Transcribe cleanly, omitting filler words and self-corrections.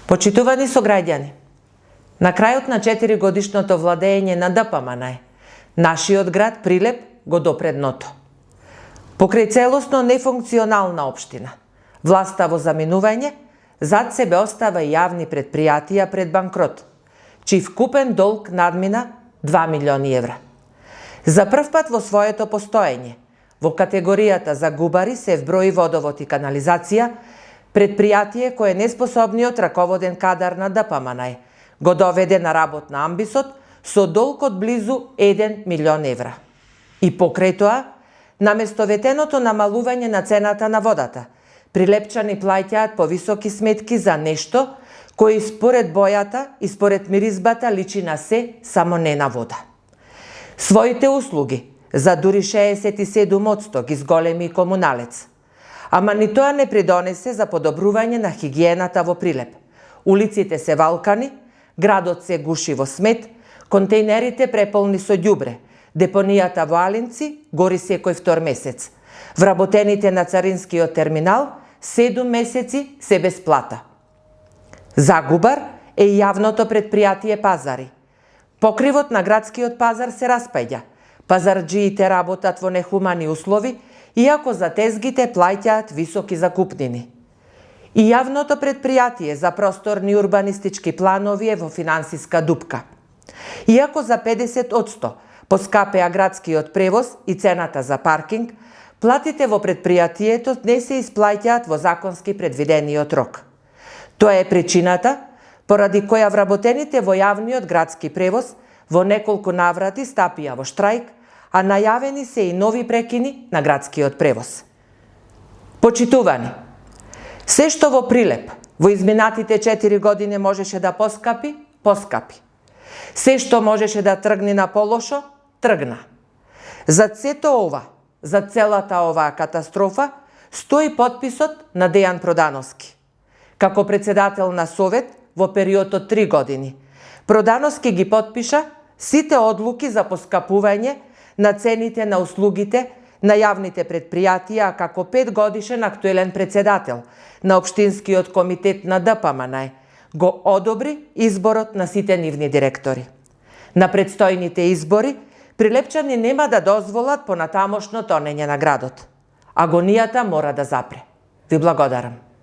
Почитувани сограѓани, на крајот на 4-годишното владење на ДПМН, нашиот град Прилеп го допре дното. Покрај целосно нефункционална општина, власта во заминување, зад себе остава и јавни предпријатија пред банкрот, чиј вкупен долг надмина 2 милиони евра. За прв пат во своето постоење, во категоријата за губари се вброи водовод и канализација, предпријатие кое неспособниот раководен кадар на ДПМН го доведе на работ на амбисот со долг од близу 1 милион евра. И покрај тоа, наместо ветеното намалување на цената на водата, прилепчани плаќаат повисоки сметки за нешто кој според бојата и според миризбата личи на се, само не на вода. Своите услуги за дури 67% ги зголеми и комуналец. Ама ни тоа не придонесе за подобрување на хигиената во Прилеп. Улиците се валкани, градот се гуши во смет, контејнерите преполни со ѓубре, депонијата во Алинци гори секој втор месец. Вработените на царинскиот терминал 7 месеци се без плата. Загубар е јавното предпријатие Пазари. Покривот на градскиот пазар се распаѓа. Пазарџиите работат во нехумани услови, иако за тезгите плаќаат високи закупнини. И јавното предпријатие за просторни урбанистички планови е во финансиска дупка. Иако за 50% поскапеа градскиот превоз и цената за паркинг, платите во предпријатието не се исплаќаат во законски предвидениот рок. Тоа е причината поради која вработените во јавниот градски превоз во неколку наврати стапија во штрајк, а најавени се и нови прекини на градскиот превоз. Почитувани, се што во Прилеп во изминатите 4 години можеше да поскапи, поскапи. Се што можеше да тргне на полошо, тргна. Зад сето ова, за целата оваа катастрофа, стои подписот на Дејан Продановски. Како председател на Совет во период од 3 години, Продановски ги подпиша сите одлуки за поскапување на цените на услугите на јавните предпријатија, а како 5 годишен актуелен председател на Општинскиот комитет на ДПМН го одобри изборот на сите нивни директори. На предстојните избори, прилепчани нема да дозволат понатамошно тонење на градот. Агонијата мора да запре. Ви благодарам.